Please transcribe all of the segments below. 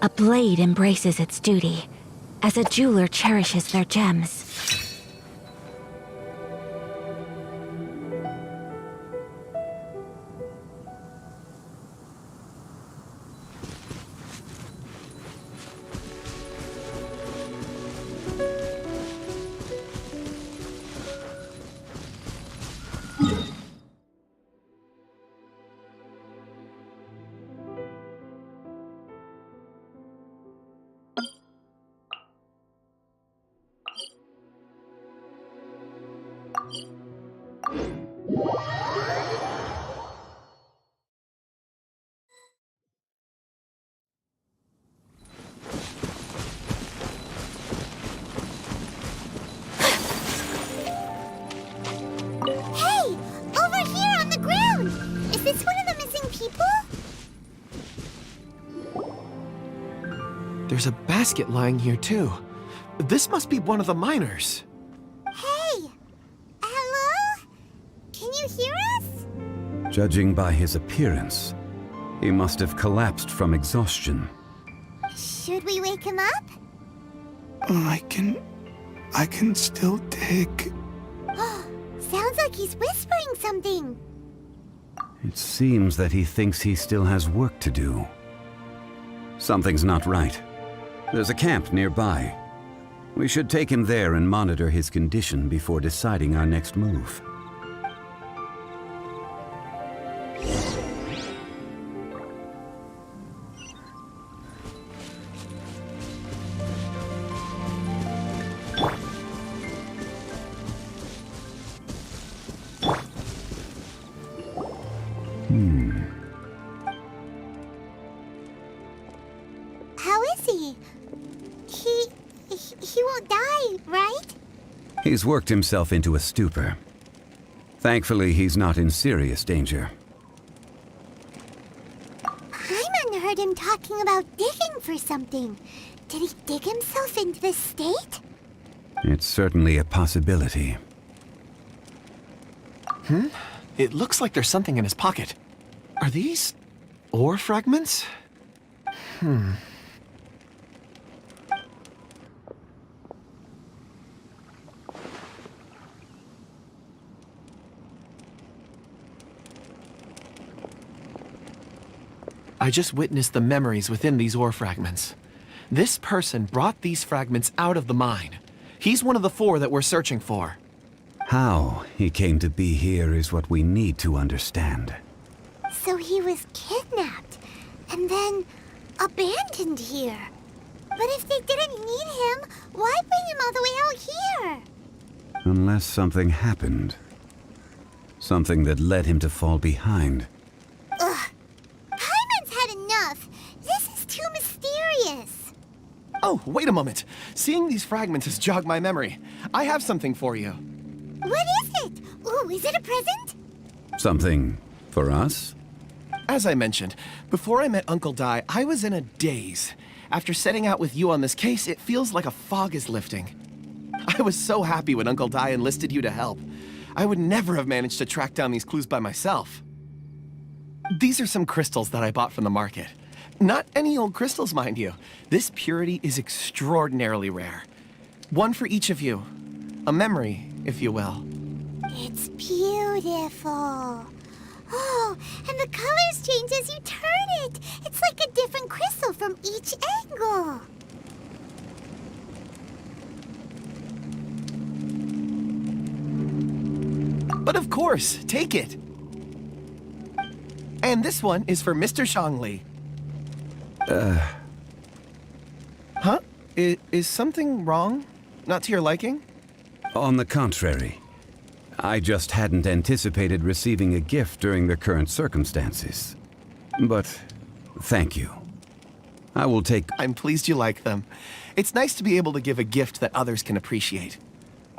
A blade embraces its duty, as a jeweler cherishes their gems. There's a basket lying here, too. This must be one of the miners. Hey! Hello? Can you hear us? Judging by his appearance, he must have collapsed from exhaustion. Should we wake him up? I can still dig. Sounds like he's whispering something. It seems that he thinks he still has work to do. Something's not right. There's a camp nearby. We should take him there and monitor his condition before deciding our next move. How is he? He won't die, right? He's worked himself into a stupor. Thankfully, he's not in serious danger. even heard him talking about digging for something. Did he dig himself into this state? It's certainly a possibility. It looks like there's something in his pocket. Are these ore fragments? I just witnessed the memories within these ore fragments. This person brought these fragments out of the mine. He's one of the 4 that we're searching for. How he came to be here is what we need to understand. So he was kidnapped and then abandoned here. But if they didn't need him, why bring him all the way out here? Unless something happened. Something that led him to fall behind. Ugh. Hyman's had enough. This is too mysterious. Oh, wait a moment. Seeing these fragments has jogged my memory. I have something for you. What is it? Ooh, is it a present? Something for us? As I mentioned, before I met Uncle Dai, I was in a daze. After setting out with you on this case, it feels like a fog is lifting. I was so happy when Uncle Dai enlisted you to help. I would never have managed to track down these clues by myself. These are some crystals that I bought from the market. Not any old crystals, mind you. This purity is extraordinarily rare. One for each of you. A memory, if you will. It's beautiful. Oh, and the colors change as you turn it. It's like a different crystal from each angle. But of course, take it. And this one is for Mr. Shangli. Huh? Is something wrong? Not to your liking? On the contrary. I just hadn't anticipated receiving a gift during the current circumstances. But thank you. I will take... I'm pleased you like them. It's nice to be able to give a gift that others can appreciate.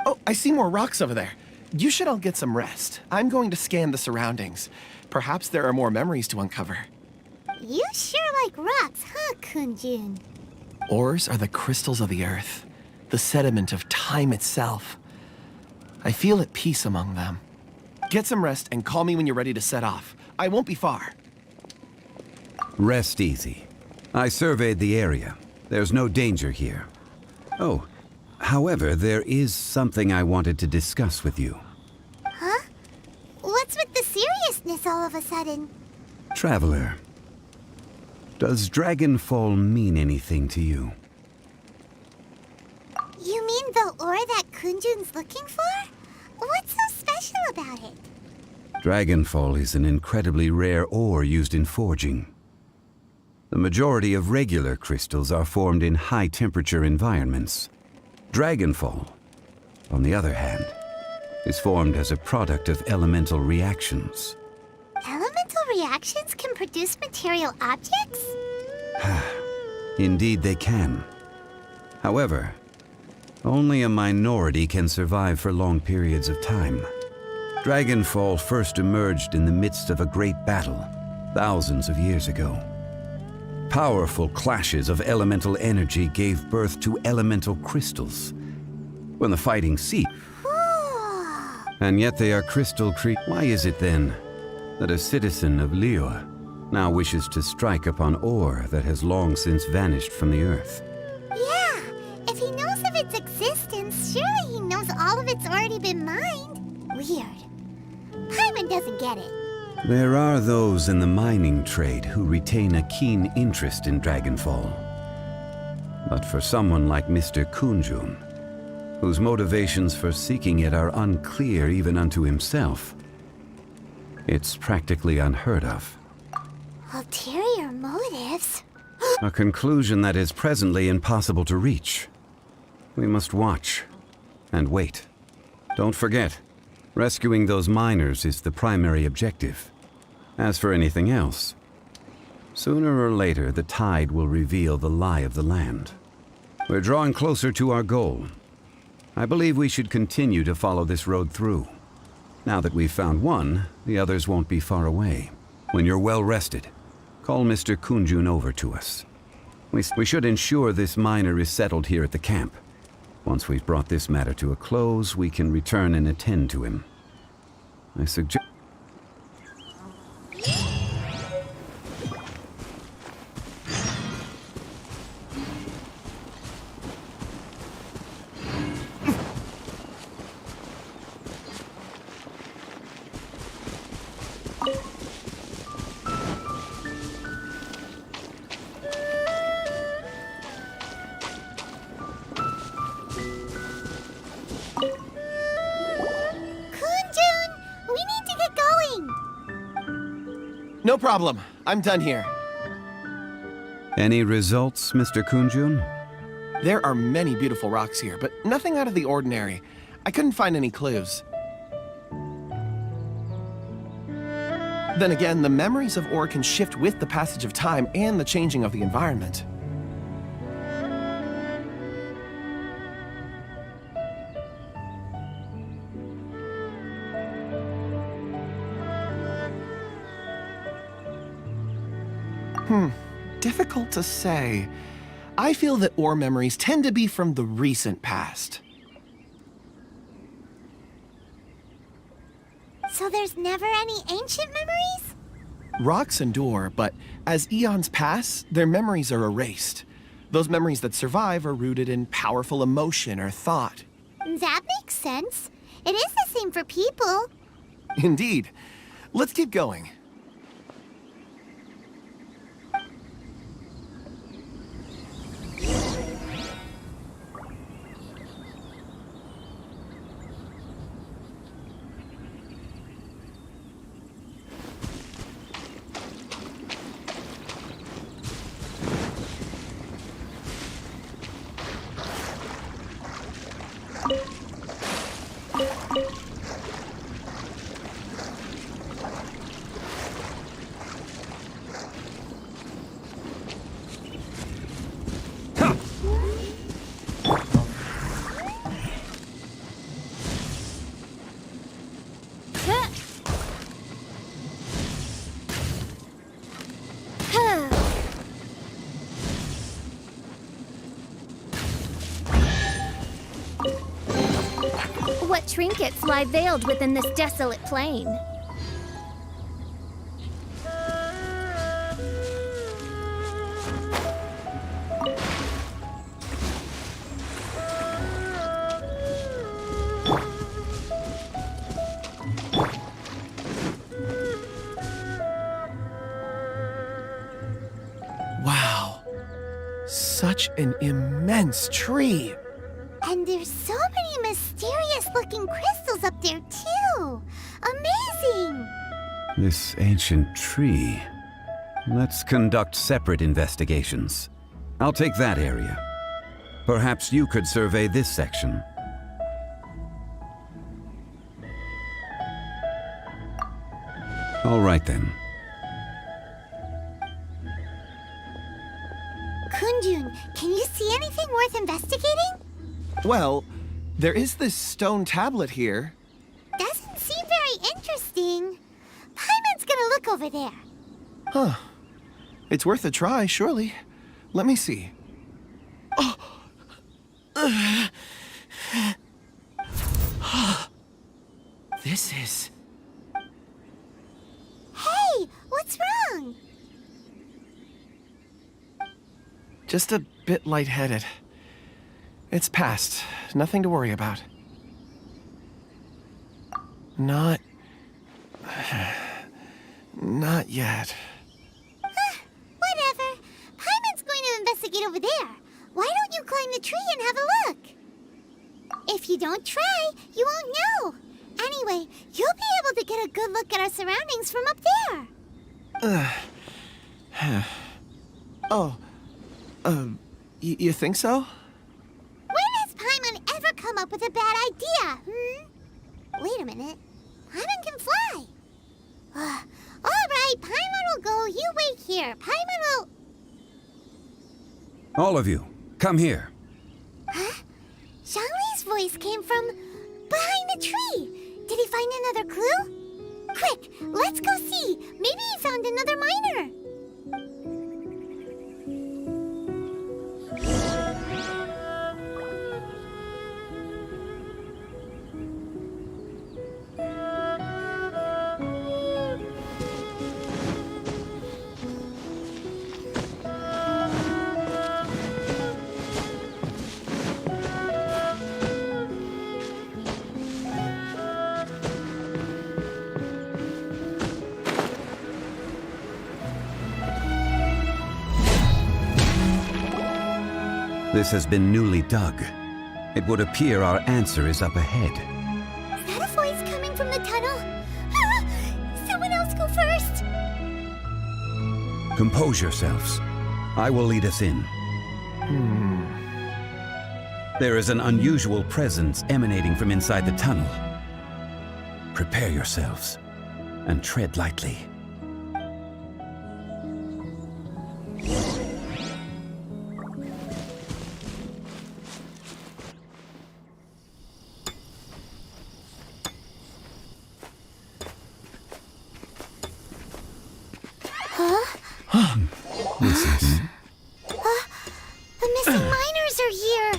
Oh, I see more rocks over there. You should all get some rest. I'm going to scan the surroundings. Perhaps there are more memories to uncover. You sure like rocks, huh, Kunjun? Ores are the crystals of the earth, the sediment of time itself. I feel at peace among them. Get some rest and call me when you're ready to set off. I won't be far. Rest easy. I surveyed the area. There's no danger here. Oh, however, there is something I wanted to discuss with you. Huh? What's with the seriousness all of a sudden? Traveler, does Dragonfall mean anything to you? You mean the ore that Kunjun's looking for? What's so special about it? Dragonfall is an incredibly rare ore used in forging. The majority of regular crystals are formed in high-temperature environments. Dragonfall, on the other hand, is formed as a product of elemental reactions. Elemental reactions can produce material objects? Indeed they can. However, only a minority can survive for long periods of time. Dragonfall first emerged in the midst of a great battle, thousands of years ago. Powerful clashes of elemental energy gave birth to elemental crystals. When the fighting ceased, and yet they are crystal Why is it then that a citizen of Liyue now wishes to strike upon ore that has long since vanished from the earth? Yeah, if he knows of its existence, surely he knows all of it's already been mined. Weird. Hyman doesn't get it. There are those in the mining trade who retain a keen interest in Dragonfall. But for someone like Mr. Kunjun, whose motivations for seeking it are unclear even unto himself, it's practically unheard of. Ulterior motives? A conclusion that is presently impossible to reach. We must watch and wait. Don't forget, rescuing those miners is the primary objective. As for anything else, sooner or later the tide will reveal the lie of the land. We're drawing closer to our goal. I believe we should continue to follow this road through. Now that we've found one, the others won't be far away. When you're well rested, Call Mr. Kunjun over to us. We should ensure this miner is settled here at the camp. Once we've brought this matter to a close, we can return and attend to him. I suggest... Kunjun, we need to get going. No problem. I'm done here. Any results, Mr. Kunjun? There are many beautiful rocks here, but nothing out of the ordinary. I couldn't find any clues. Then again, the memories of ore can shift with the passage of time and the changing of the environment. Difficult to say. I feel that ore memories tend to be from the recent past. So there's never any ancient memories? Rocks endure, but as eons pass, their memories are erased. Those memories that survive are rooted in powerful emotion or thought. That makes sense. It is the same for people. Indeed. Let's keep going. What trinkets lie veiled within this desolate plain? Wow. Such an immense tree. And there's so many mysterious-looking crystals up there, too. Amazing! This ancient tree. Let's conduct separate investigations. I'll take that area. Perhaps you could survey this section. All right then. Kunjun, can you see anything worth investigating? Well, there is this stone tablet here. Doesn't seem very interesting. Paimon's gonna look over there. Huh. It's worth a try, surely. Let me see. This is... Hey, what's wrong? just a bit lightheaded. It's past. Nothing to worry about. Not yet. Whatever. Paimon's going to investigate over there. Why don't you climb the tree and have a look? If you don't try, you won't know. Anyway, you'll be able to get a good look at our surroundings from up there. You think so? When has Paimon ever come up with a bad idea, Wait a minute. Paimon can fly. All right, Paimon will go. You wait here. Paimon will... All of you, come here. Huh? Zhongli's voice came from behind the tree. Did he find another clue? Quick, let's go see. Maybe he found another miner. This has been newly dug. It would appear our answer is up ahead. Is that a voice coming from the tunnel? Someone else go first! Compose yourselves. I will lead us in. There is an unusual presence emanating from inside the tunnel. Prepare yourselves and tread lightly. This is... The missing miners are here!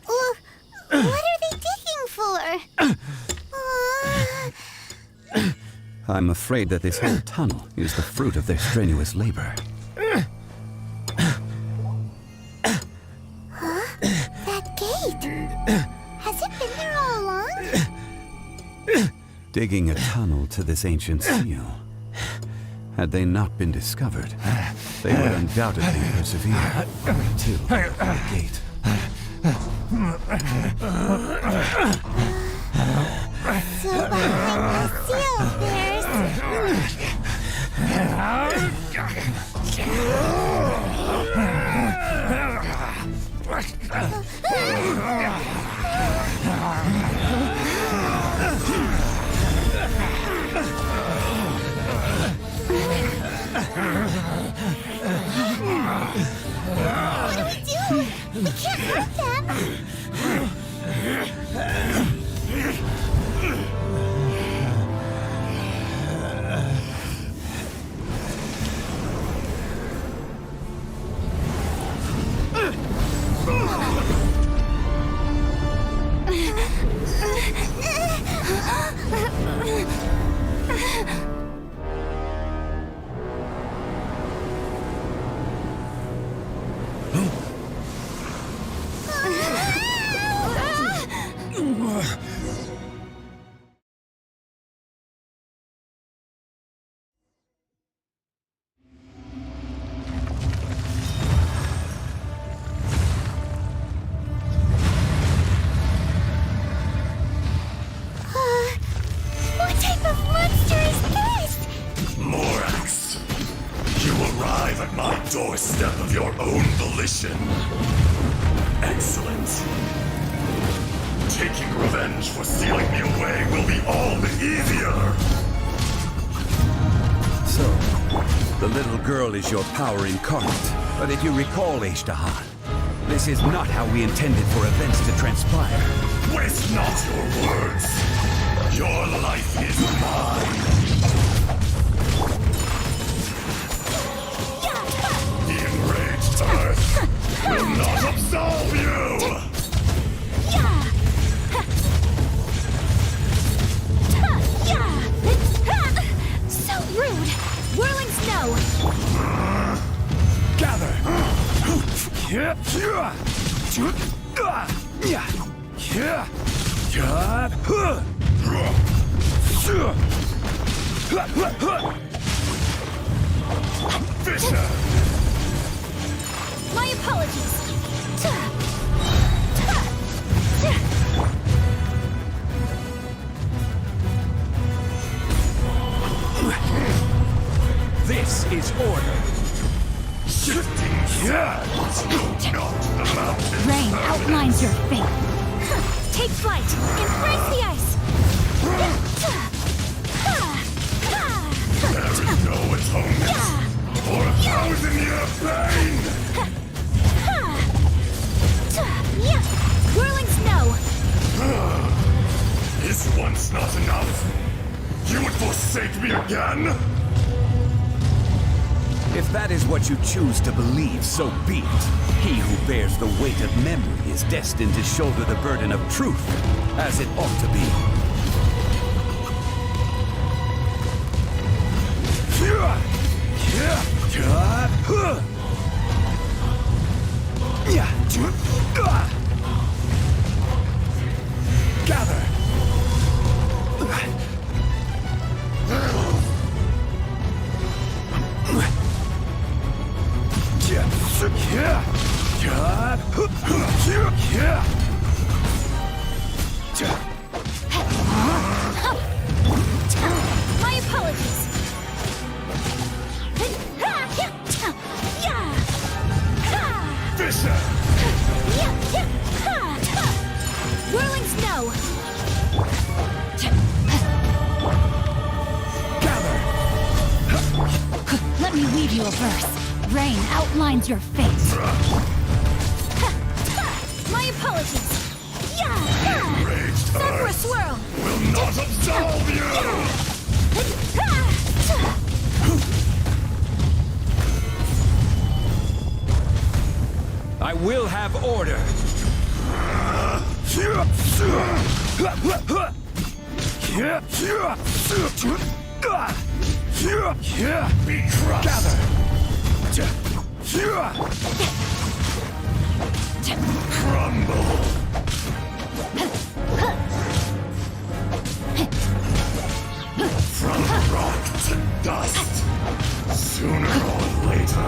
What are they digging for? I'm afraid that this whole tunnel is the fruit of their strenuous labor. That gate! Has it been there all along? Digging a tunnel to this ancient seal. Had they not been discovered, they would undoubtedly persevere to the gate. So behind the seal there's... What do we do? We can't hurt them! What type of monster is this? Morax, you arrive at my doorstep of your own volition. Excellent. Taking revenge for stealing me away will be all the easier. So, the little girl is your power incarnate. But if you recall, Ishtahan, this is not how we intended for events to transpire. Waste not your words. Your life is mine. The enraged earth will not absolve you. So rude! Whirling snow! Gather. Fisher. My apologies! This is order. Shifting sands. Not the mountains. Rain outlines your fate. Take flight! Embrace the ice! There is no atonement for 1,000-year pain. Whirling snow! Is once not enough? You would forsake me again? If that is what you choose to believe, so be it. He who bears the weight of memory is destined to shoulder the burden of truth, as it ought to be. Gather. Yeah. My apologies. Fisher! Whirling snow. Let me weave you a verse. Rain outlines your fate. My apologies. Enraged Sakura earth swirl. will not absolve you! I will have order. Be crushed! Crumble! From rock to dust, sooner or later.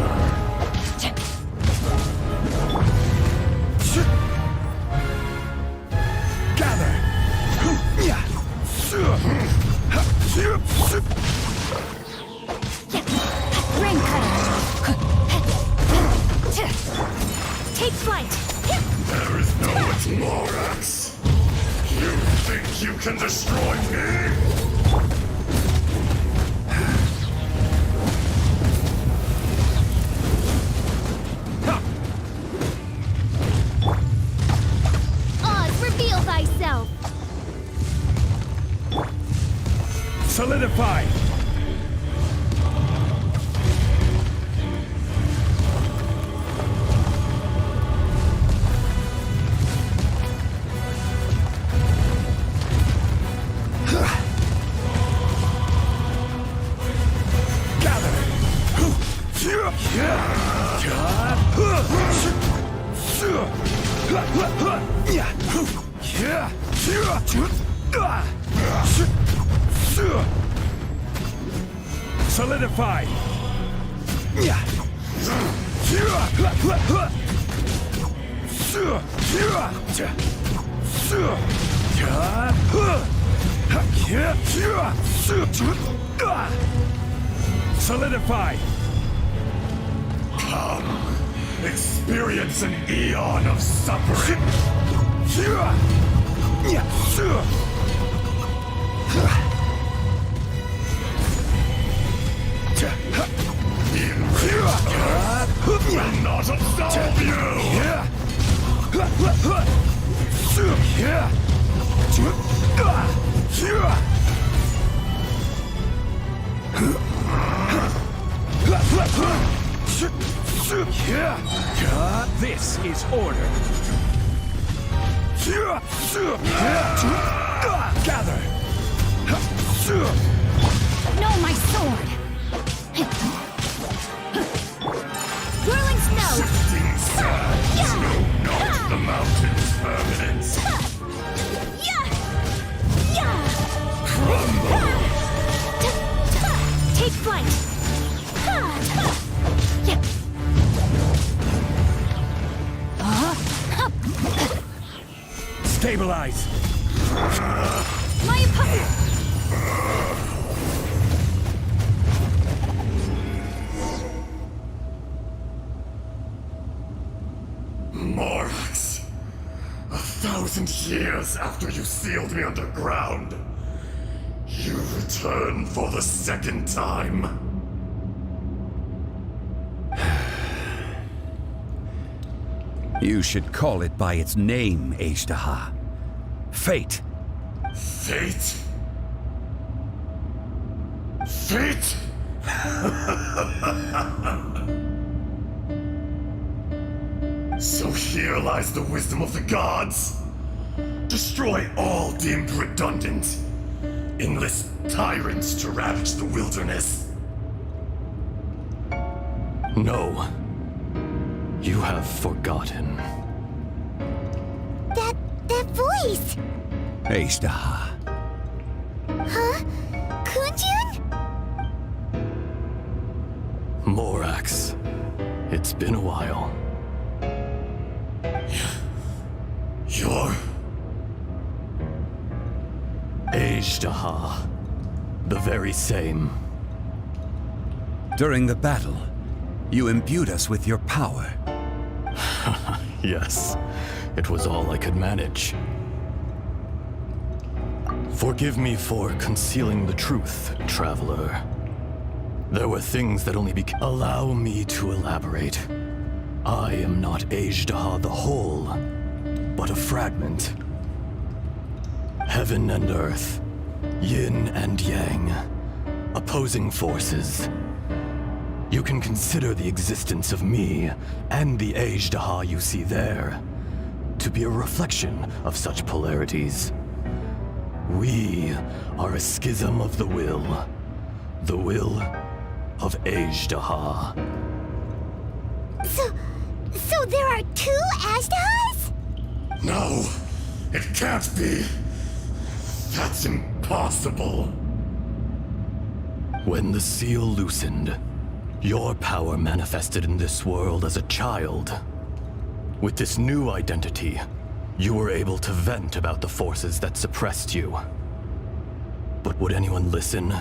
Rain cutter. Take flight. There is no Morax. You think you can destroy me? Oz, reveal thyself. Solidify! Solidify! Solidify! Come, experience an eon of suffering. Will not absolve you! This is order. Gather! No, my sword. Whirling snow. Shifting sands know not the mountain's permanence. Take flight. Stabilize! My apologies. Morax, 1,000 years after you sealed me underground, you return for the second time. You should call it by its name, Ashtaha. Fate. Fate? Fate? So here lies the wisdom of the gods. Destroy all deemed redundant. Enlist tyrants to ravage the wilderness. No. You have forgotten. That voice! Ashtaha. Huh? Kunjun? Morax. It's been a while. You're... Ajdaha. The very same. During the battle, you imbued us with your power. Yes, it was all I could manage. Forgive me for concealing the truth, Traveler. There were things that only Allow me to elaborate. I am not Ajdaha the whole, but a fragment. Heaven and earth, yin and yang, opposing forces. You can consider the existence of me and the Ajdaha you see there to be a reflection of such polarities. We are a schism of the will of Ajdaha. So there are two Ajdahas? No, it can't be. That's impossible. When the seal loosened, your power manifested in this world as a child. With this new identity, you were able to vent about the forces that suppressed you. But would anyone listen?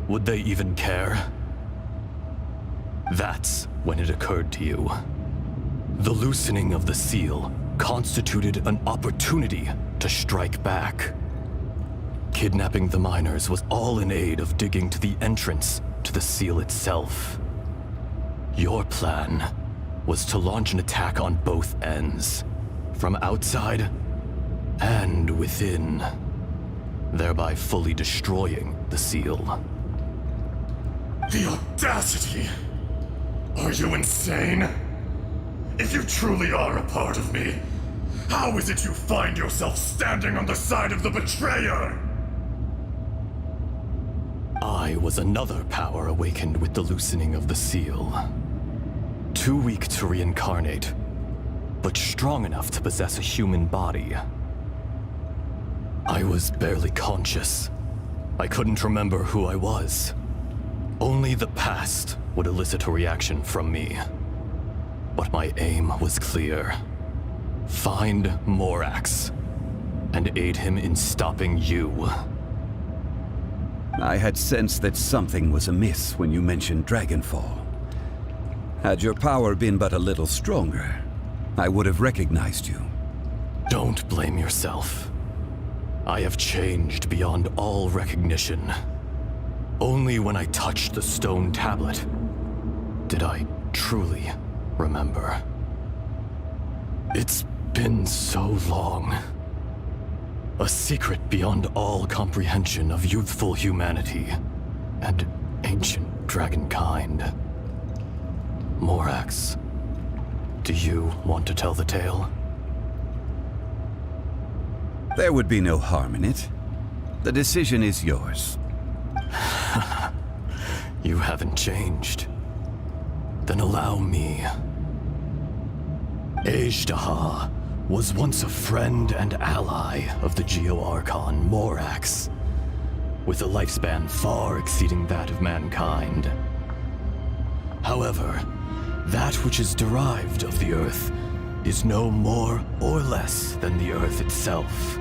Would they even care? That's when it occurred to you. The loosening of the seal constituted an opportunity to strike back. Kidnapping the miners was all in aid of digging to the entrance to the seal itself. Your plan was to launch an attack on both ends, from outside and within, thereby fully destroying the seal. The audacity! Are you insane? If you truly are a part of me, how is it you find yourself standing on the side of the betrayer? I was another power awakened with the loosening of the seal. Too weak to reincarnate, but strong enough to possess a human body. I was barely conscious. I couldn't remember who I was. Only the past would elicit a reaction from me. But my aim was clear. Find Morax, and aid him in stopping you. I had sensed that something was amiss when you mentioned Dragonfall. Had your power been but a little stronger, I would have recognized you. Don't blame yourself. I have changed beyond all recognition. Only when I touched the stone tablet did I truly remember. It's been so long. A secret beyond all comprehension of youthful humanity and ancient dragonkind. Morax, do you want to tell the tale? There would be no harm in it. The decision is yours. You haven't changed. Then allow me. Ajdaha was once a friend and ally of the Geo-Archon Morax, with a lifespan far exceeding that of mankind. However, that which is derived of the Earth is no more or less than the Earth itself.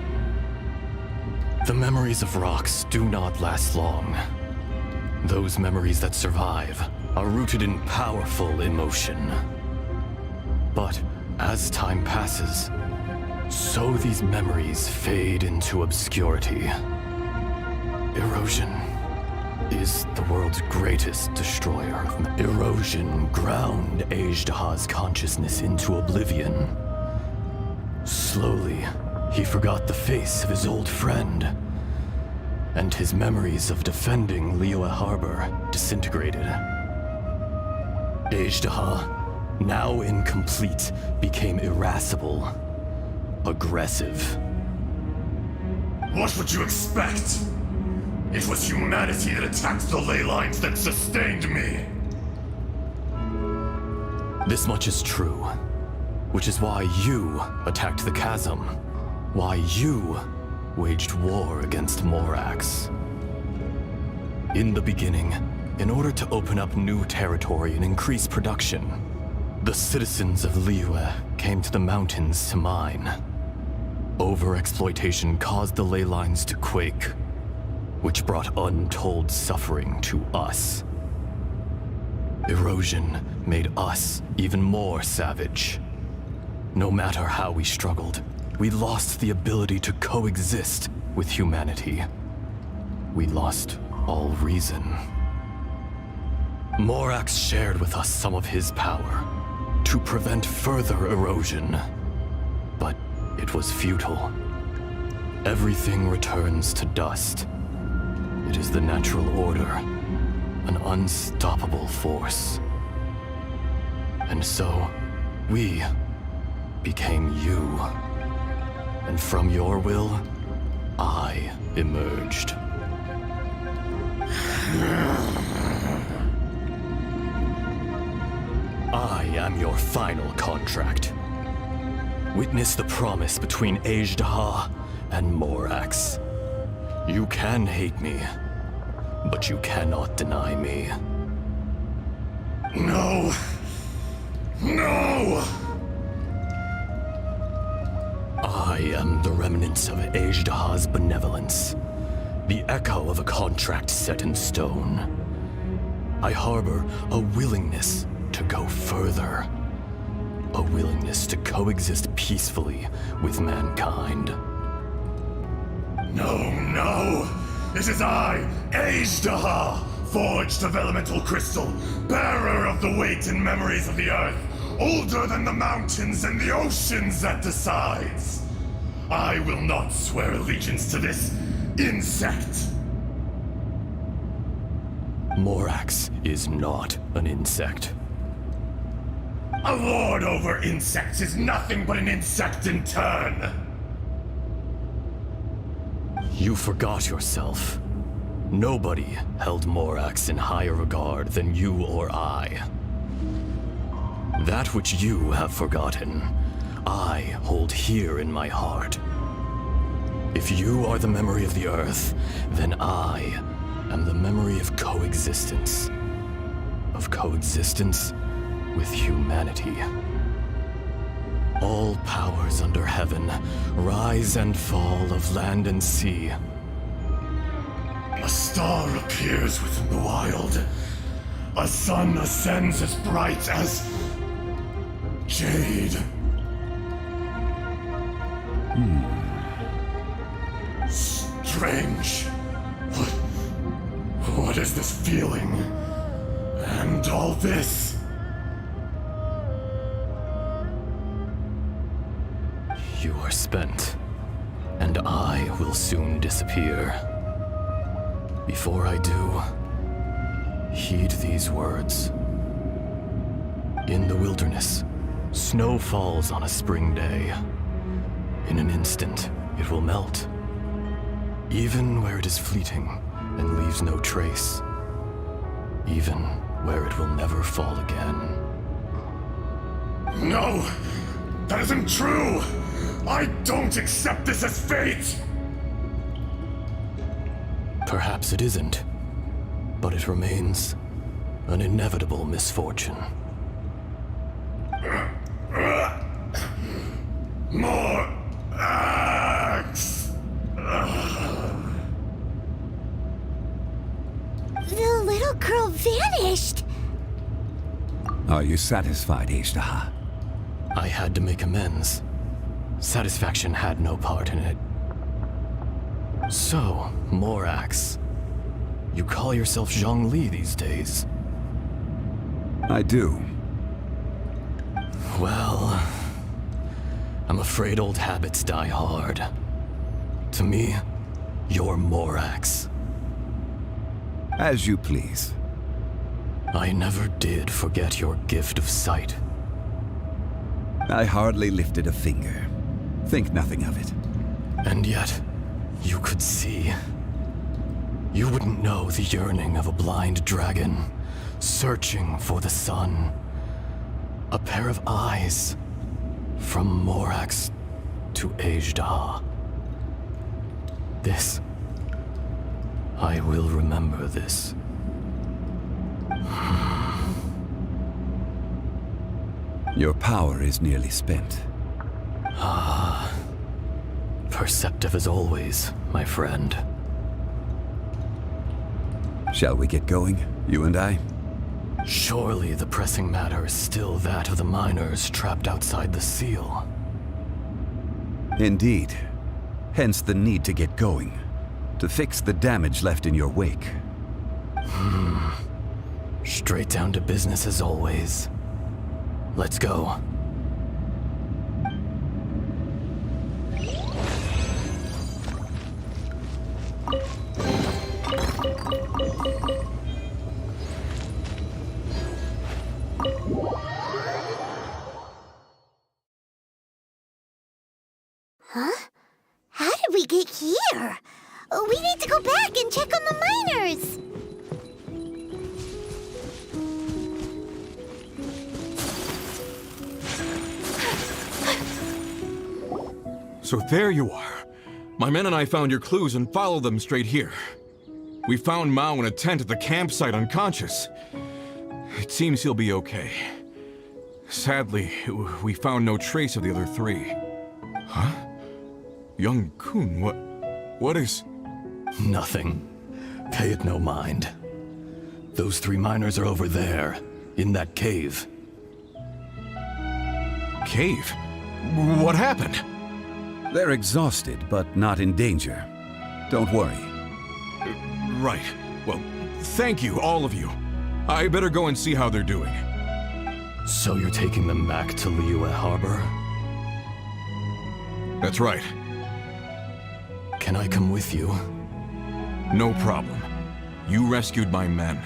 The memories of rocks do not last long. Those memories that survive are rooted in powerful emotion. But as time passes, so these memories fade into obscurity. Erosion is the world's greatest destroyer. Erosion ground Ajdaha's consciousness into oblivion. Slowly, he forgot the face of his old friend, and his memories of defending Liyue Harbor disintegrated. Ajdaha, now incomplete, became irascible, aggressive. What would you expect? It was humanity that attacked the ley lines that sustained me. This much is true, which is why you attacked the chasm, why you waged war against Morax. In the beginning, in order to open up new territory and increase production, the citizens of Liyue came to the mountains to mine. Overexploitation caused the ley lines to quake, which brought untold suffering to us. Erosion made us even more savage. No matter how we struggled, we lost the ability to coexist with humanity. We lost all reason. Morax shared with us some of his power to prevent further erosion, but it was futile. Everything returns to dust. It is the natural order, an unstoppable force. And so, we became you. And from your will, I emerged. I am your final contract. Witness the promise between Ajdaha and Morax. You can hate me, but you cannot deny me. No! No! I am the remnants of Ajdaha's benevolence, the echo of a contract set in stone. I harbor a willingness to go further, a willingness to coexist peacefully with mankind. No, no! It is I, Ajdaha, forged of elemental crystal, bearer of the weight and memories of the earth, older than the mountains and the oceans that decides. I will not swear allegiance to this insect. Morax is not an insect. A lord over insects is nothing but an insect in turn. You forgot yourself. Nobody held Morax in higher regard than you or I. That which you have forgotten, I hold here in my heart. If you are the memory of the Earth, then I am the memory of coexistence. Of coexistence with humanity. All powers under heaven, rise and fall of land and sea. A star appears within the wild. A sun ascends as bright as jade. Strange. What is this feeling? And all this? You are spent, and I will soon disappear. Before I do, heed these words. In the wilderness, snow falls on a spring day. In an instant, it will melt, even where it is fleeting and leaves no trace, even where it will never fall again. No! That isn't true! I don't accept this as fate! Perhaps it isn't, but it remains an inevitable misfortune. More axe! The little girl vanished! Are you satisfied, Ajdaha? I had to make amends. Satisfaction had no part in it. So, Morax, you call yourself Zhongli these days? I do. Well, I'm afraid old habits die hard. To me, you're Morax. As you please. I never did forget your gift of sight. I hardly lifted a finger. Think nothing of it. And yet, you could see. You wouldn't know the yearning of a blind dragon, searching for the sun. A pair of eyes, from Morax to Ajdaha. This, I will remember this. Your power is nearly spent. Perceptive as always, my friend. Shall we get going, you and I? Surely the pressing matter is still that of the miners trapped outside the seal. Indeed. Hence the need to get going. To fix the damage left in your wake. Straight down to business as always. Let's go. Huh? How did we get here? We need to go back and check on the miners! So there you are. My men and I found your clues and followed them straight here. We found Mao in a tent at the campsite unconscious. It seems he'll be okay. Sadly, we found no trace of the other three. Huh? Young Kun, what is... Nothing. Pay it no mind. Those three miners are over there, in that cave. Cave? What happened? They're exhausted, but not in danger. Don't worry. Right. Well, thank you, all of you. I better go and see how they're doing. So you're taking them back to Liyue Harbor? That's right. Can I come with you? No problem. You rescued my men.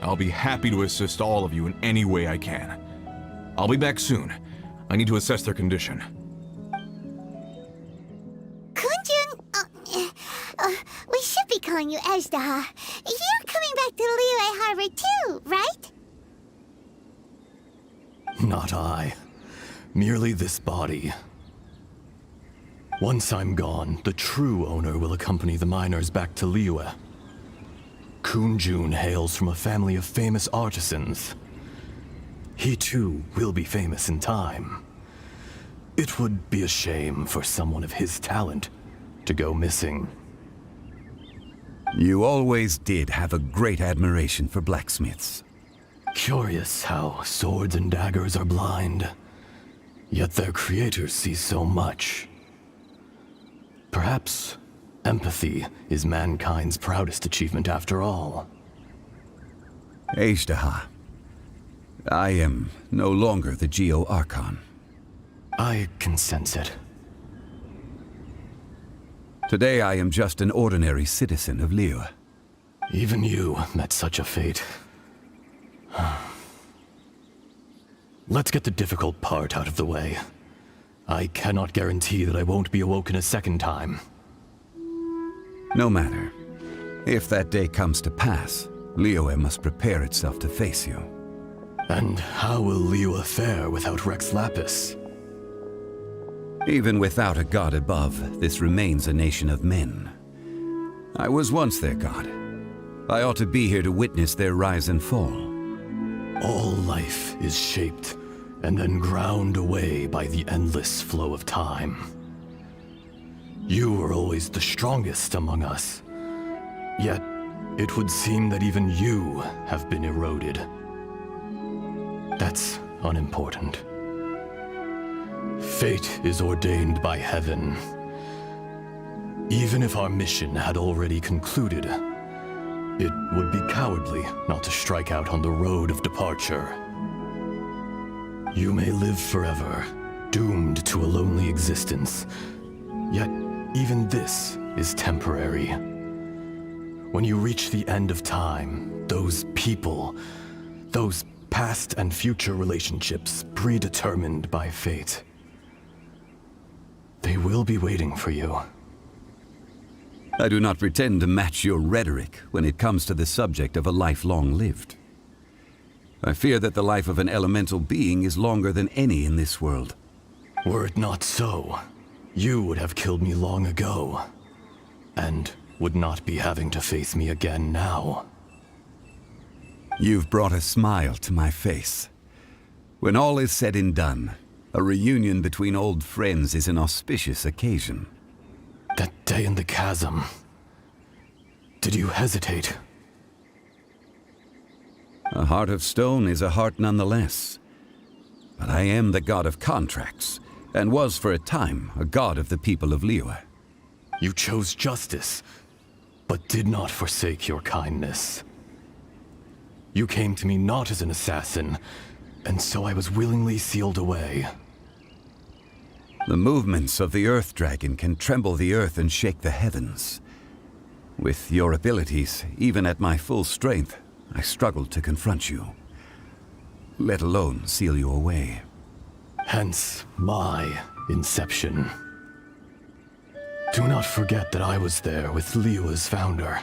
I'll be happy to assist all of you in any way I can. I'll be back soon. I need to assess their condition. Kunjun, we should be calling you Ezda. You're coming back to Liyue Harbor too, right? Not I. Merely this body. Once I'm gone, the true owner will accompany the miners back to Liyue. Kunjun hails from a family of famous artisans. He too will be famous in time. It would be a shame for someone of his talent to go missing. You always did have a great admiration for blacksmiths. Curious how swords and daggers are blind, yet their creators see so much. Perhaps empathy is mankind's proudest achievement after all. Ezda, I am no longer the Geo-Archon. I can sense it. Today I am just an ordinary citizen of Liyue. Even you met such a fate. Let's get the difficult part out of the way. I cannot guarantee that I won't be awoken a second time. No matter. If that day comes to pass, Liyue must prepare itself to face you. And how will Liyue fare without Rex Lapis? Even without a god above, this remains a nation of men. I was once their god. I ought to be here to witness their rise and fall. All life is shaped and then ground away by the endless flow of time. You were always the strongest among us. Yet, it would seem that even you have been eroded. That's unimportant. Fate is ordained by heaven. Even if our mission had already concluded, it would be cowardly not to strike out on the road of departure. You may live forever, doomed to a lonely existence. Yet, even this is temporary. When you reach the end of time, those people, those past and future relationships predetermined by fate, they will be waiting for you. I do not pretend to match your rhetoric when it comes to the subject of a life long lived. I fear that the life of an elemental being is longer than any in this world. Were it not so, you would have killed me long ago, and would not be having to face me again now. You've brought a smile to my face. When all is said and done, a reunion between old friends is an auspicious occasion. day in the chasm, did you hesitate? A heart of stone is a heart nonetheless. But I am the god of contracts, and was for a time a god of the people of Liyue. You chose justice, but did not forsake your kindness. You came to me not as an assassin, and so I was willingly sealed away. The movements of the Earth Dragon can tremble the earth and shake the heavens. With your abilities, even at my full strength, I struggled to confront you, let alone seal you away. Hence my inception. Do not forget that I was there with Liyue's founder.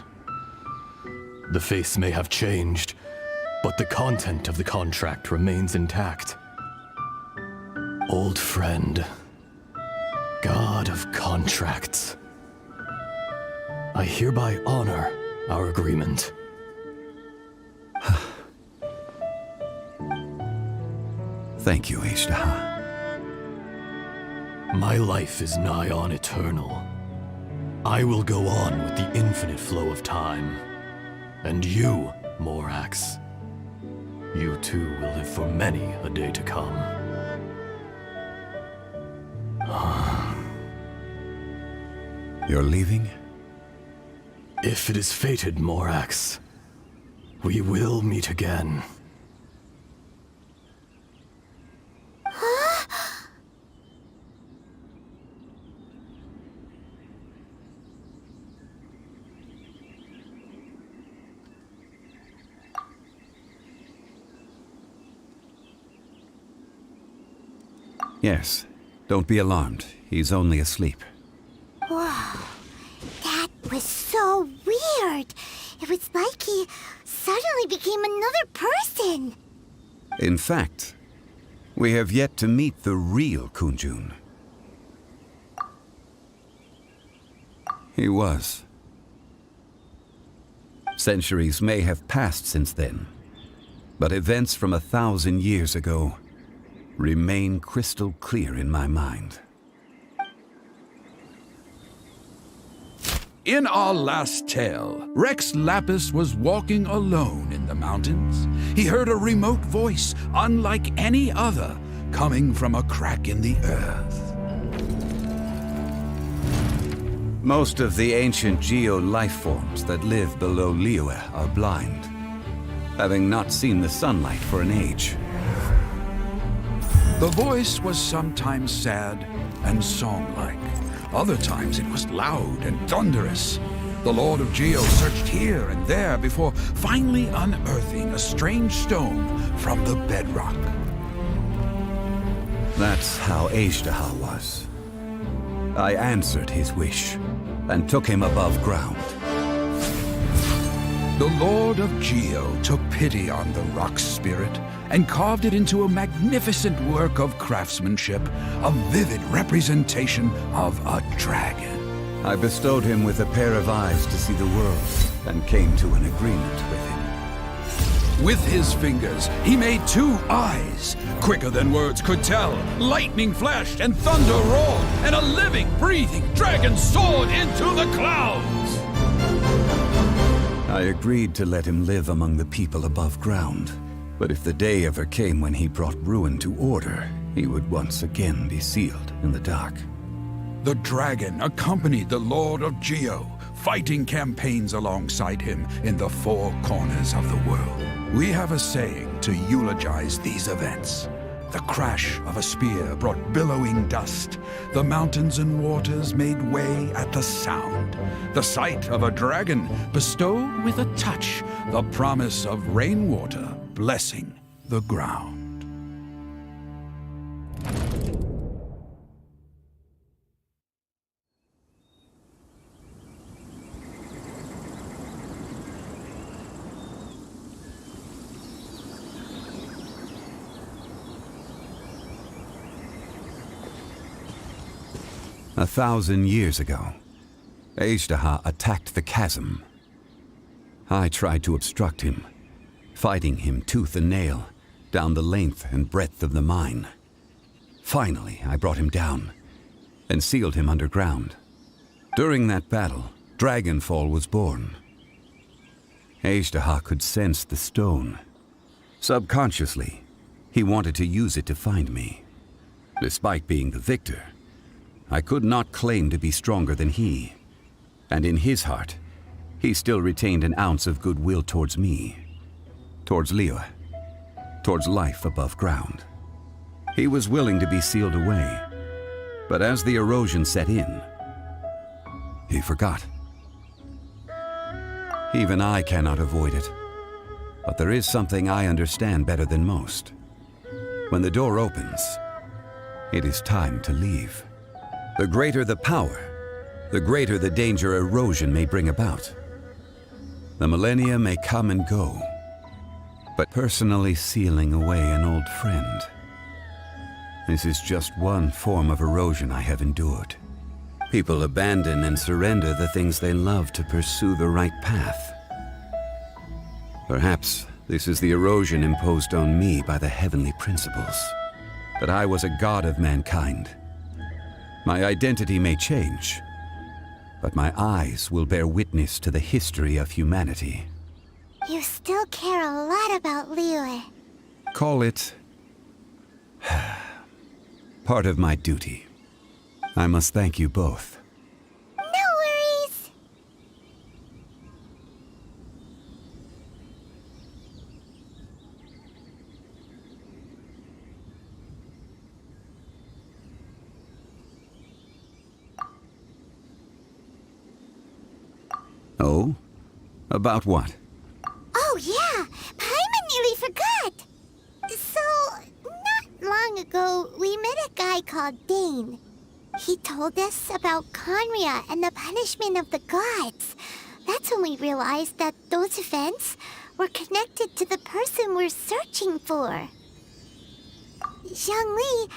The face may have changed, but the content of the contract remains intact. Old friend, god of contracts, I hereby honor our agreement. Thank you, Ishtaha. My life is nigh on eternal. I will go on with the infinite flow of time. And you, Morax, you too will live for many a day to come. You're leaving? If it is fated, Morax, we will meet again. Yes. Don't be alarmed. He's only asleep. Whoa. That was so weird. It was like he suddenly became another person. In fact, we have yet to meet the real Kunjun. He was. Centuries may have passed since then, but events from 1,000 years ago remain crystal clear in my mind. In our last tale, Rex Lapis was walking alone in the mountains. He heard a remote voice, unlike any other, coming from a crack in the earth. Most of the ancient geo life forms that live below Liyue are blind, having not seen the sunlight for an age. The voice was sometimes sad and song-like. Other times it was loud and thunderous. The Lord of Geo searched here and there before finally unearthing a strange stone from the bedrock. That's how Ishtaha was. I answered his wish and took him above ground. The Lord of Geo took pity on the rock spirit and carved it into a magnificent work of craftsmanship, a vivid representation of a dragon. I bestowed him with a pair of eyes to see the world and came to an agreement with him. With his fingers, he made 2 eyes. Quicker than words could tell, lightning flashed and thunder roared, and a living, breathing dragon soared into the clouds. I agreed to let him live among the people above ground. But if the day ever came when he brought ruin to order, he would once again be sealed in the dark. The dragon accompanied the Lord of Geo, fighting campaigns alongside him in the 4 corners of the world. We have a saying to eulogize these events. The crash of a spear brought billowing dust. The mountains and waters made way at the sound. The sight of a dragon bestowed with a touch the promise of rainwater blessing the ground. A 1,000 years ago, Ishtaha attacked the chasm. I tried to obstruct him, fighting him tooth and nail down the length and breadth of the mine. Finally, I brought him down and sealed him underground. During that battle, Dragonfall was born. Ejderha could sense the stone. Subconsciously, he wanted to use it to find me. Despite being the victor, I could not claim to be stronger than he. And in his heart, he still retained an ounce of goodwill towards me, towards Liyue, towards life above ground. He was willing to be sealed away, but as the erosion set in, he forgot. Even I cannot avoid it, but there is something I understand better than most. When the door opens, it is time to leave. The greater the power, the greater the danger erosion may bring about. The millennia may come and go, but personally sealing away an old friend. This is just one form of erosion I have endured. People abandon and surrender the things they love to pursue the right path. Perhaps this is the erosion imposed on me by the heavenly principles, that I was a god of mankind. My identity may change, but my eyes will bear witness to the history of humanity. You still care a lot about Liyue. Call it part of my duty. I must thank you both. No worries! Oh? About what? Oh yeah! Paimon nearly forgot! So, not long ago, we met a guy called Dane. He told us about Conria and the punishment of the gods. That's when we realized that those events were connected to the person we're searching for. Zhongli,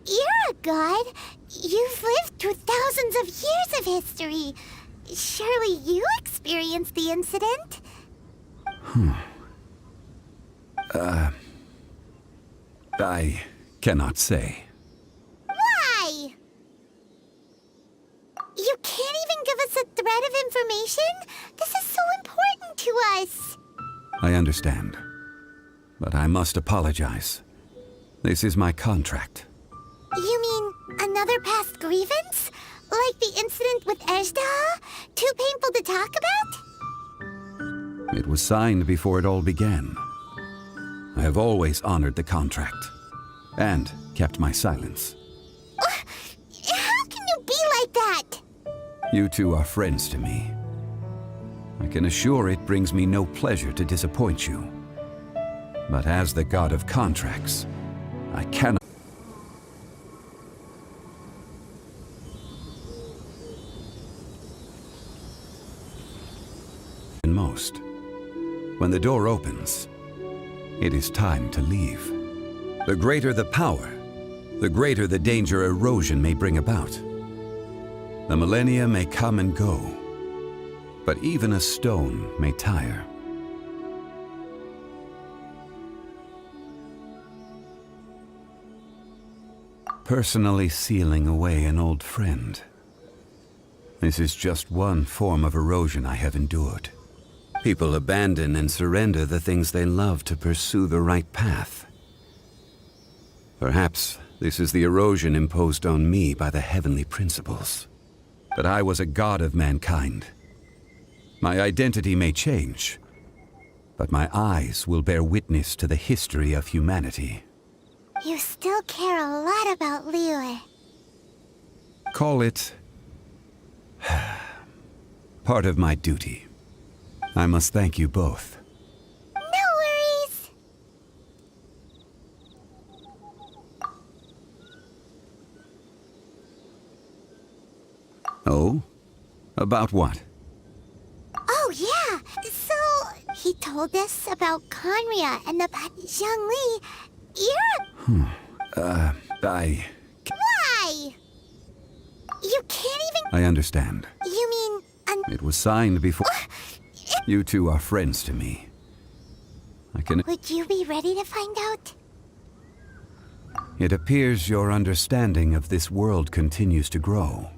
you're a god. You've lived through thousands of years of history. Surely you experienced the incident? I cannot say. Why? You can't even give us a thread of information? This is so important to us. I understand, but I must apologize. This is my contract. You mean another past grievance? Like the incident with Ejda? Too painful to talk about? It was signed before it all began. I have always honored the contract, and kept my silence. How can you be like that? You two are friends to me. I can assure it brings me no pleasure to disappoint you. But as the god of contracts, I cannot... most. When the door opens, it is time to leave. The greater the power, the greater the danger erosion may bring about. The millennia may come and go, but even a stone may tire. Personally sealing away an old friend. This is just one form of erosion I have endured. People abandon and surrender the things they love to pursue the right path. Perhaps this is the erosion imposed on me by the heavenly principles, that I was a god of mankind. My identity may change, but my eyes will bear witness to the history of humanity. You still care a lot about Liyue. Call it part of my duty. I must thank you both. No worries! Oh? About what? Oh yeah! So, he told us about Conria and the Zhongli. You're a... Why? You can't even... I understand. You mean... It was signed before... You two are friends to me. I can... Would you be ready to find out? It appears your understanding of this world continues to grow.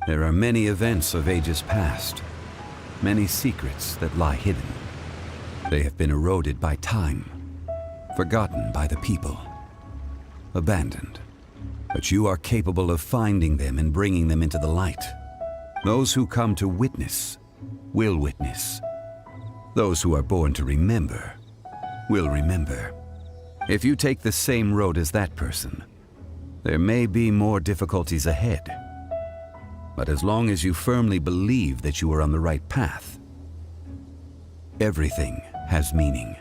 There are many events of ages past, many secrets that lie hidden. They have been eroded by time, forgotten by the people, abandoned. But you are capable of finding them and bringing them into the light. Those who come to witness will witness. Those who are born to remember will remember. If you take the same road as that person, there may be more difficulties ahead. But as long as you firmly believe that you are on the right path, everything has meaning.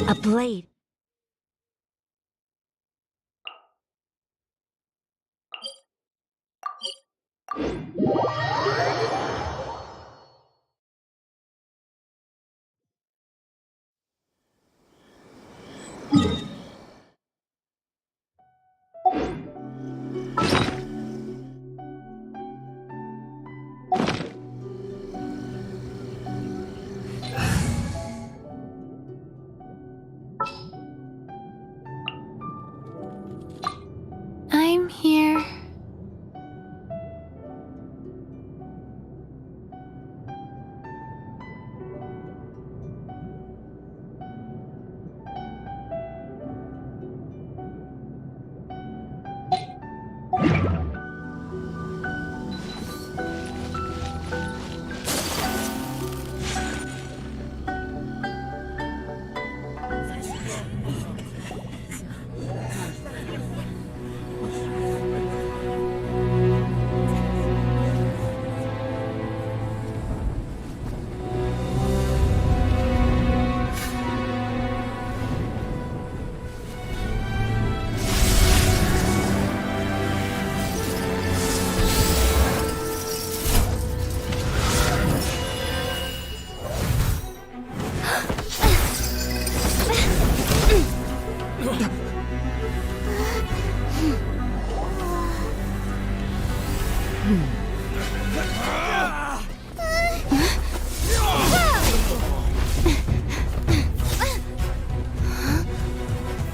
A blade. I'm here.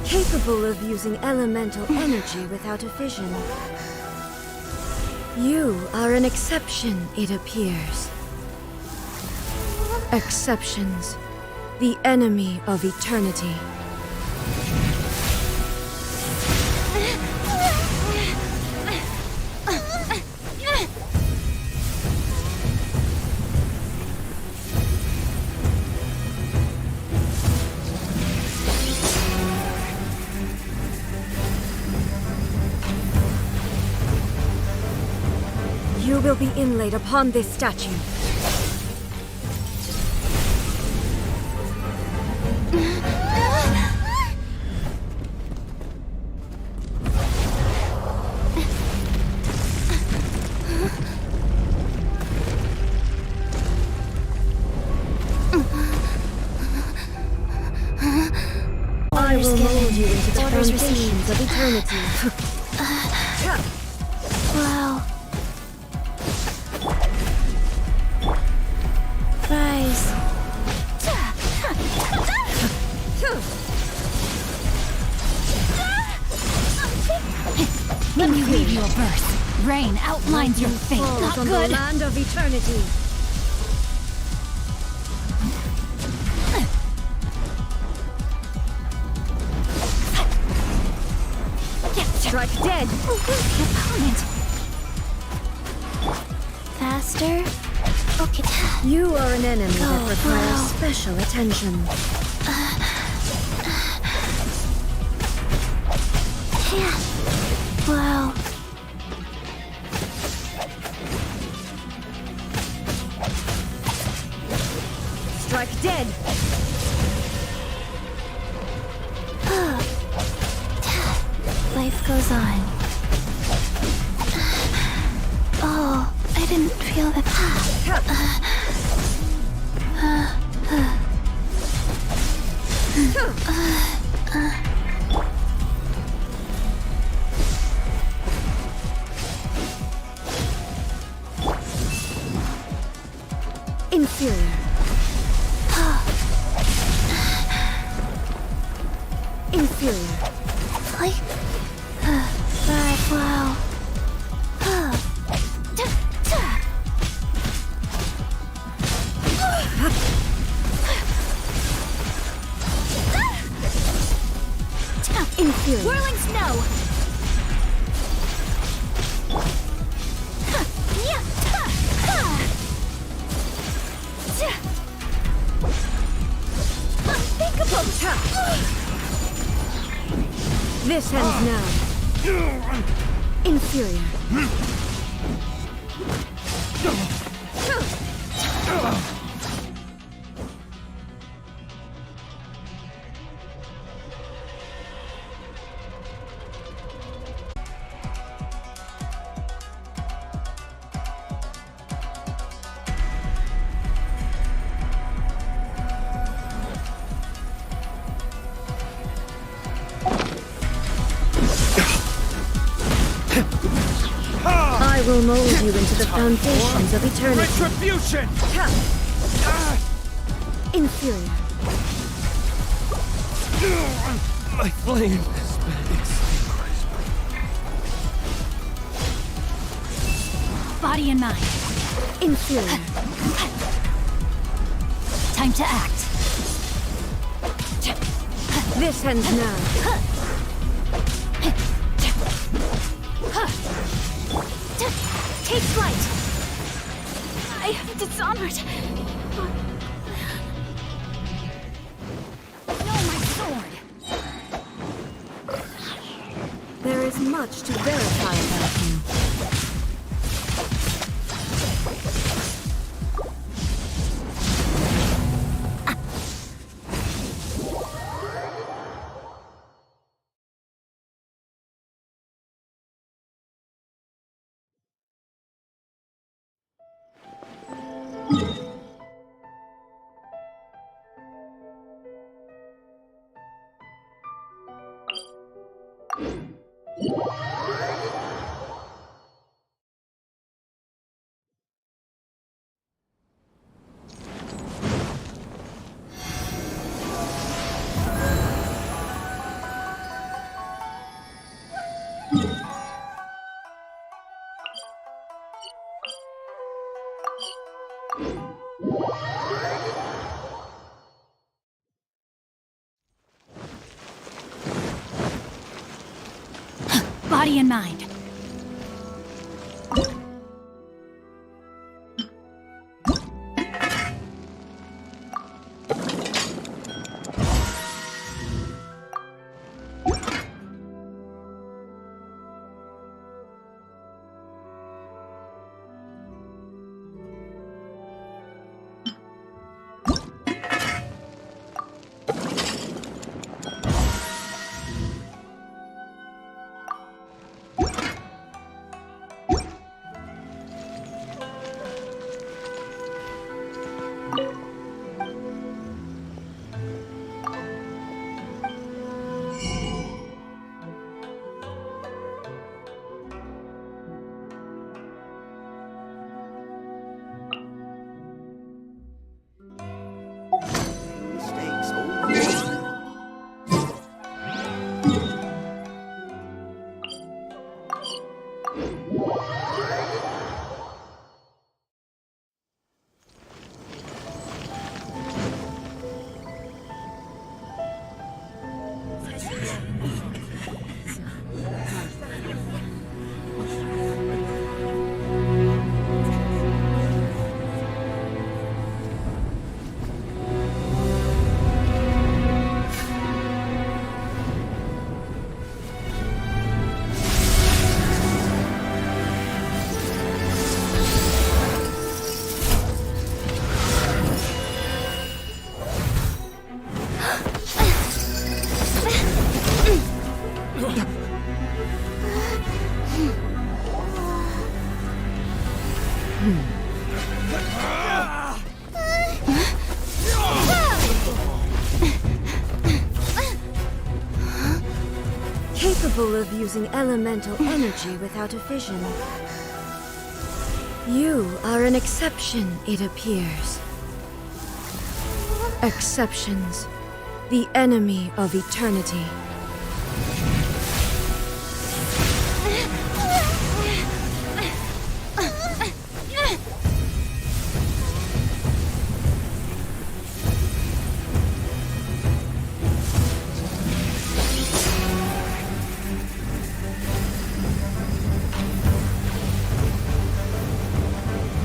Capable of using elemental energy without a vision. You are an exception, it appears. Exceptions, the enemy of eternity. You will be inlaid upon this statue. I will mold you into the foundations of eternity. Wow. Rise. Let me read you a verse. Rain outlines your fate. Falls Not on good. the land of eternity. Strike dead. Opponent. faster. Okay. You are an enemy that requires special attention. Wow. Strike dead. Life goes on. Oh, I didn't feel the Inferior. Inferior. Like, wow. Inferior. Whirling snow. Unthinkable. This ends now. Inferior. I will mold you into the foundations of eternity. Retribution! Inferior. My flame has been Body and mind. Inferior. Time to act. This ends now. Take flight! I have dishonored. No, my sword! There is much to verify about you. Body and mind. Capable of using elemental energy without a vision. You are an exception, it appears. Exceptions. The enemy of eternity.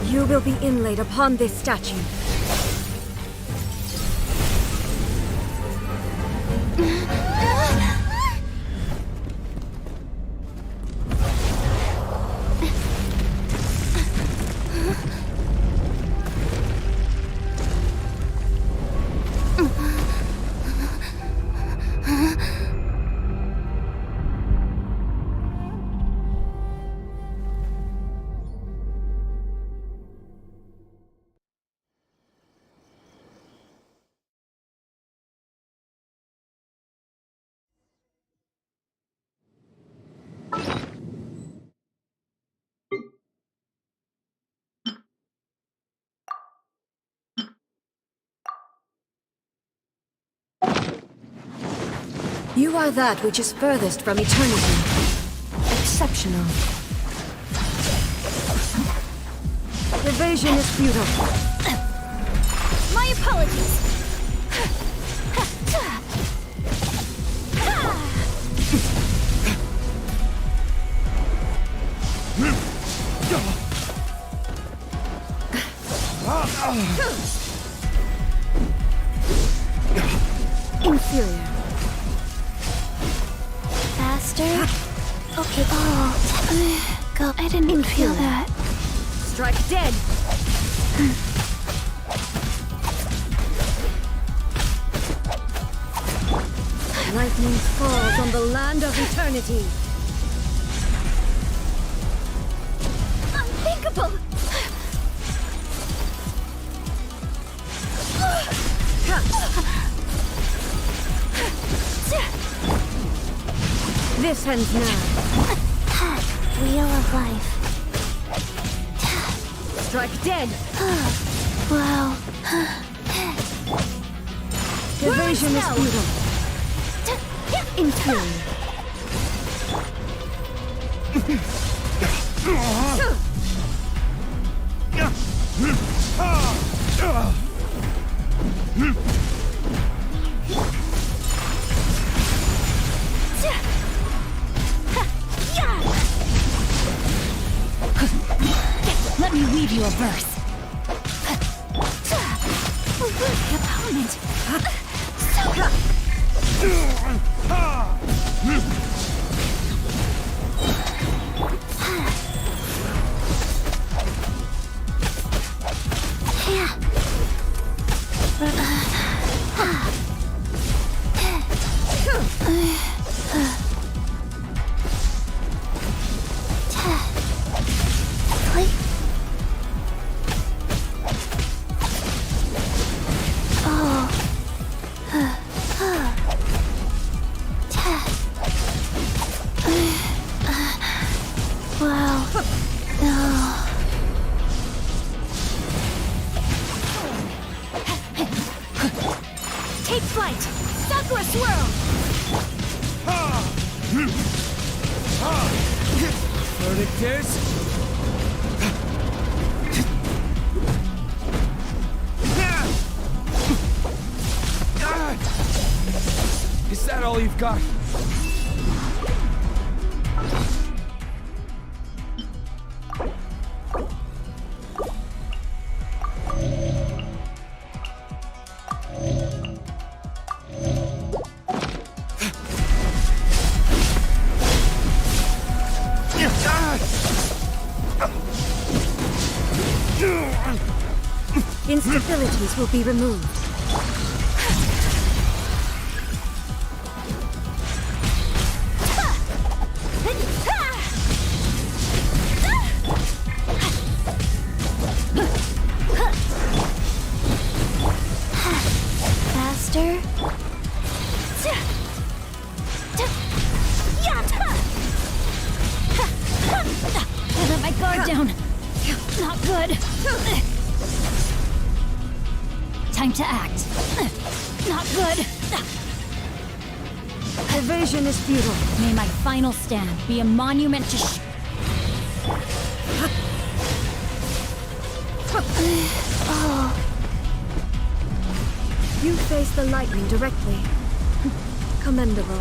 You will be inlaid upon this statue. You are that which is furthest from eternity. Exceptional. Evasion is futile. My apologies. Inferior. Faster? Okay. Oh, go. I didn't feel that. Strike dead. Lightning falls on the land of eternity. Unthinkable! This ends now. Wheel of life. Strike dead. Wow. Evasion is futile. Inferior. Let me weave you a verse. Opponent. Take flight! Sakura swirl! Verdict is... Is that all you've got? Instabilities will be removed. down. Not good. Time to act. Not good. Evasion is futile. May my final stand be a monument to Oh. You face the lightning directly. Commendable.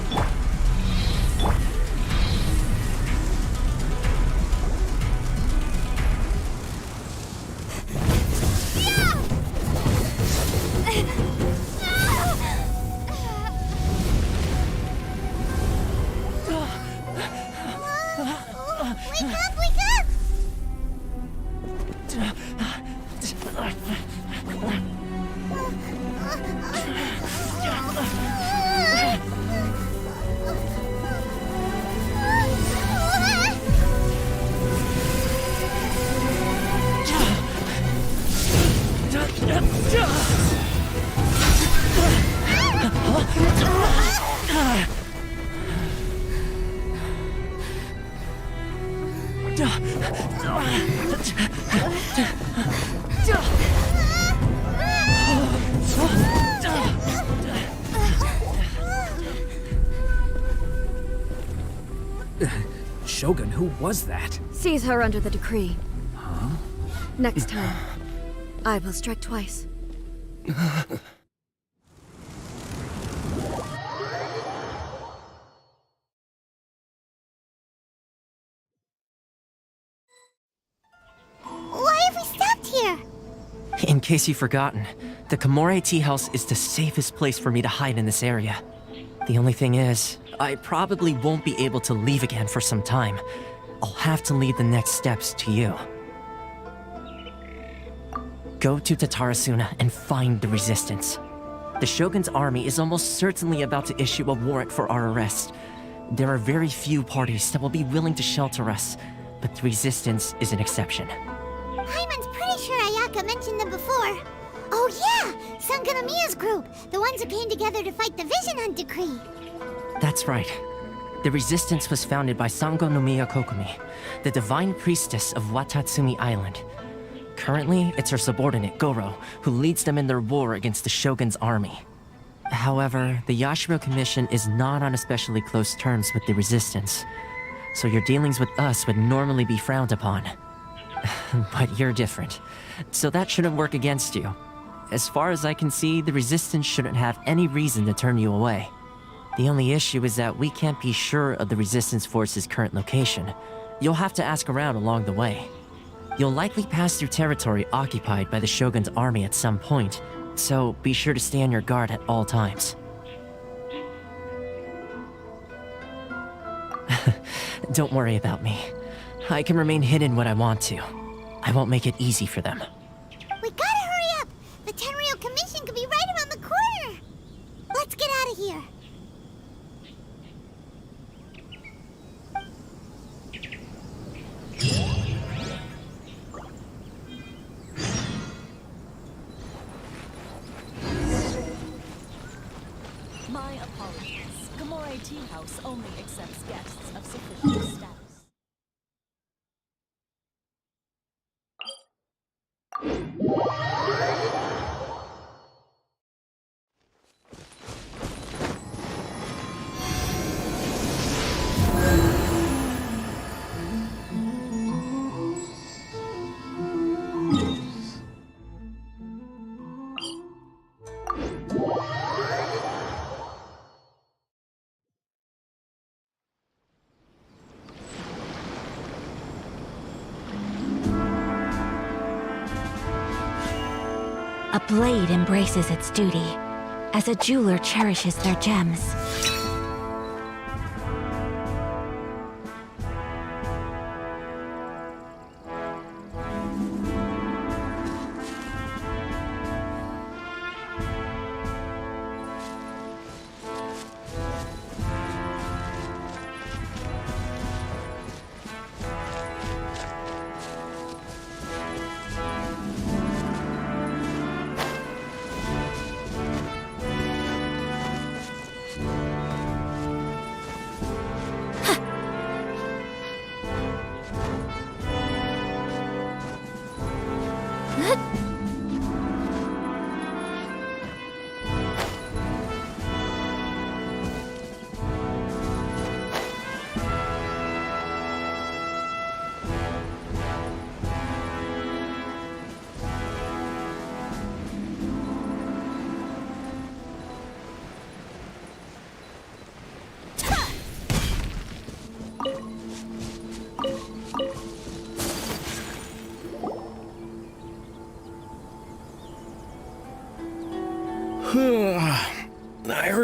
Wake up, wake up! Shogun, who was that? Seize her under the decree. Huh? Next time, I will strike twice. Why have we stopped here? In case you've forgotten, the Komore Tea House is the safest place for me to hide in this area. The only thing is, I probably won't be able to leave again for some time. I'll have to leave the next steps to you. Go to Tatarasuna and find the Resistance. The Shogun's army is almost certainly about to issue a warrant for our arrest. There are very few parties that will be willing to shelter us, but the Resistance is an exception. Paimon's pretty sure Ayaka mentioned them before. Oh yeah! Sangonomiya's group! The ones who came together to fight the Vision Hunt Decree! That's right. The Resistance was founded by Sangonomiya Kokumi, the divine priestess of Watatsumi Island. Currently, it's her subordinate, Goro, who leads them in their war against the Shogun's army. However, the Yashiro Commission is not on especially close terms with the Resistance, so your dealings with us would normally be frowned upon. But you're different, so that shouldn't work against you. As far as I can see, the Resistance shouldn't have any reason to turn you away. The only issue is that we can't be sure of the Resistance Force's current location. You'll have to ask around along the way. You'll likely pass through territory occupied by the Shogun's army at some point, so be sure to stay on your guard at all times. Don't worry about me. I can remain hidden when I want to. I won't make it easy for them. We gotta hurry up! The Tenryou Commission could be right around the corner! Let's get out of here! My apologies. Komore Tea House only accepts guests of sufficient status. A blade embraces its duty, as a jeweler cherishes their gems.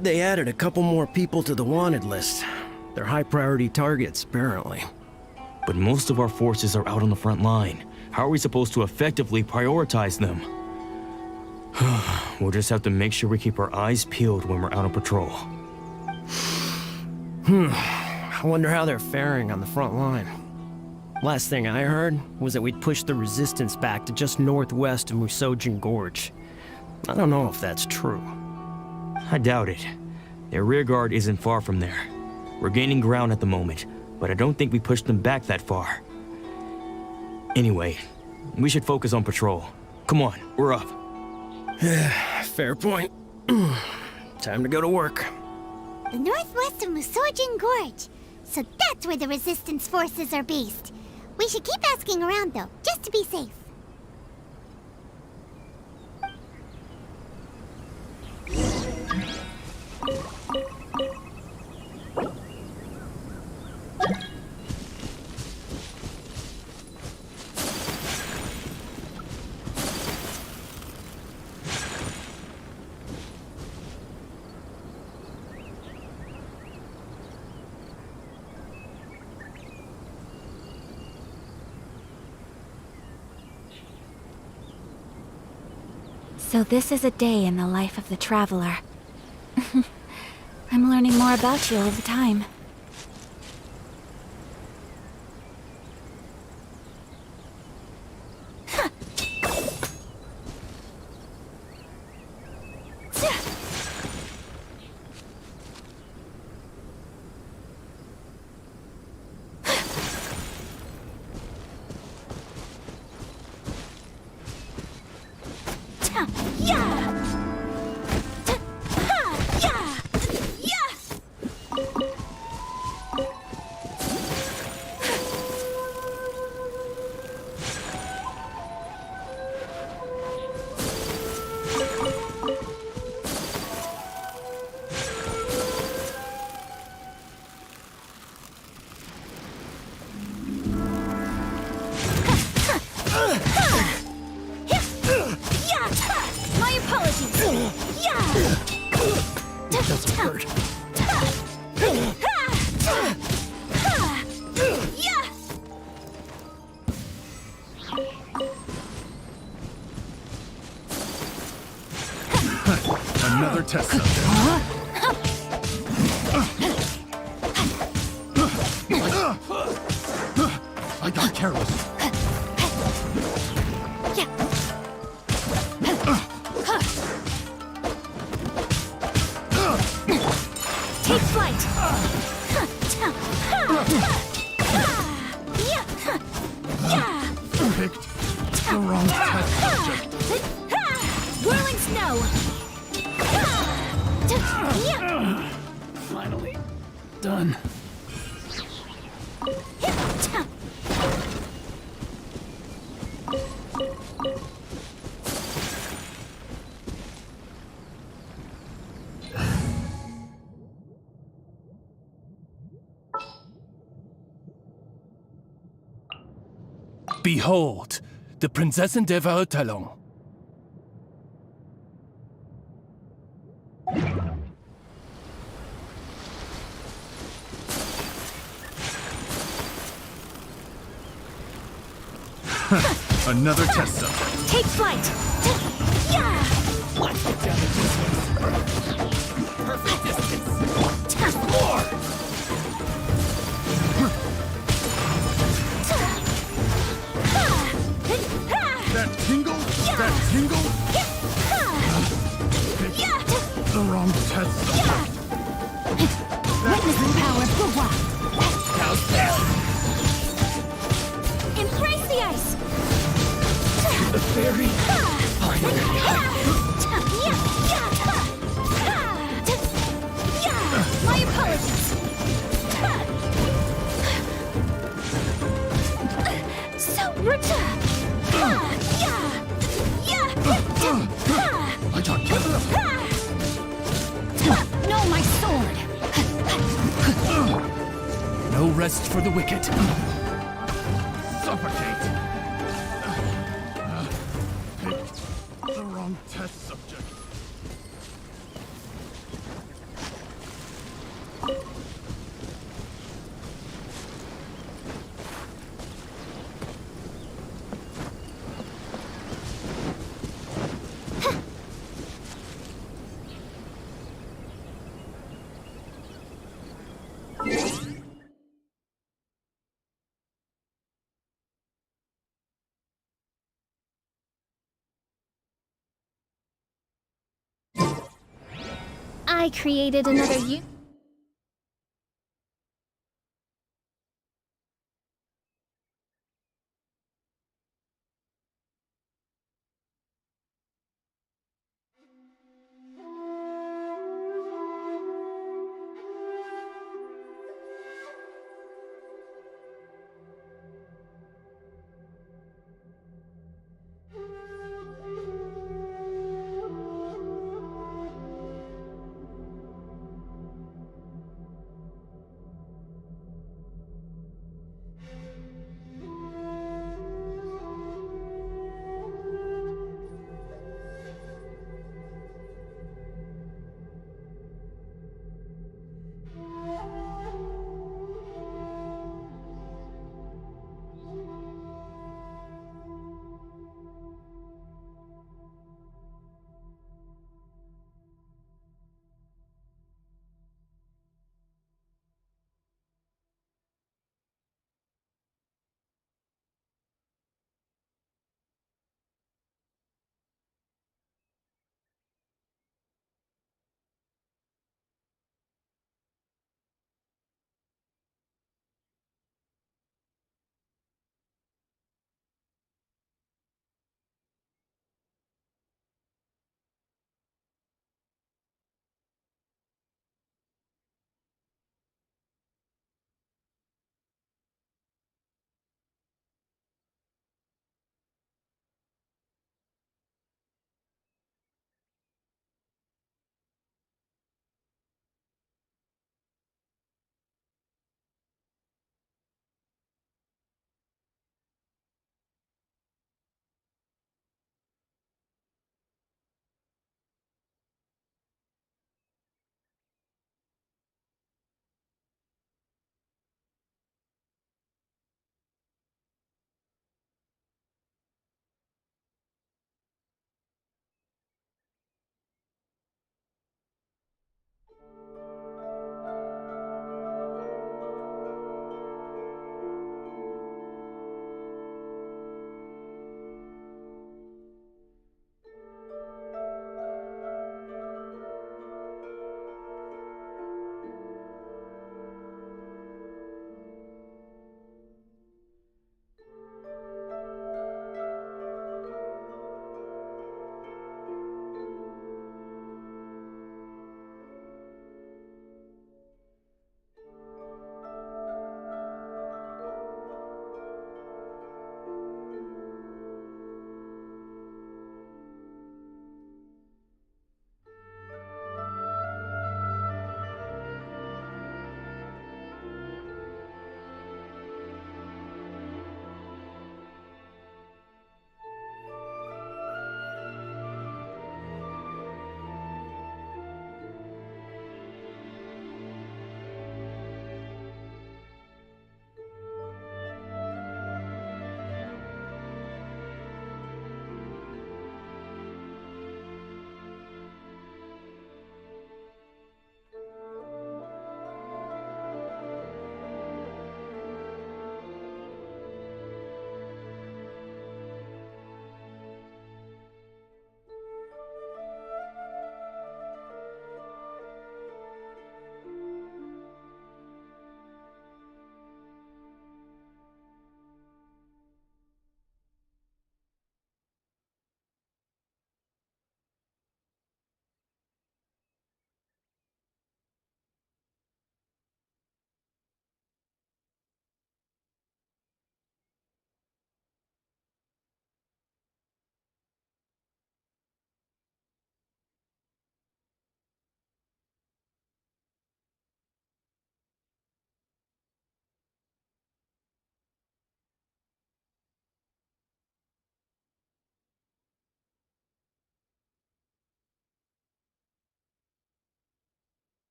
heard they added a couple more people to the wanted list. They're high-priority targets, apparently. But most of our forces are out on the front line. How are we supposed to effectively prioritize them? We'll just have to make sure we keep our eyes peeled when we're out on patrol. I wonder how they're faring on the front line. Last thing I heard was that we'd pushed the resistance back to just northwest of Musojin Gorge. I don't know if that's true. I doubt it. Their rear guard isn't far from there. We're gaining ground at the moment, but I don't think we pushed them back that far. Anyway, we should focus on patrol. Come on, we're up. Fair point. Time to go to work. The northwest of Musojin Gorge. So that's where the resistance forces are based. We should keep asking around though, just to be safe. So this is a day in the life of the traveler. I'm learning more about you all the time. My apologies. That doesn't hurt. Another test subject. I got careless. Take flight. Picked the wrong test subject. Whirling snow. Finally. Done. Behold, the Prinzessin der Verurteilung. Another test subject. Take flight. Let's get down to distance. Perfect distance. More. That tingle? That tingle? The wrong test subject. Witnessing power for what? How's that? Embrace the ice. The fairy. My apologies. So rich. I got killed. No, my sword. No rest for the wicked. Suffocate. Picked the wrong test subject. I created another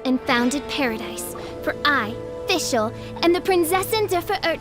and founded paradise. For I, Fischl, and the Prinzessin der Verirrt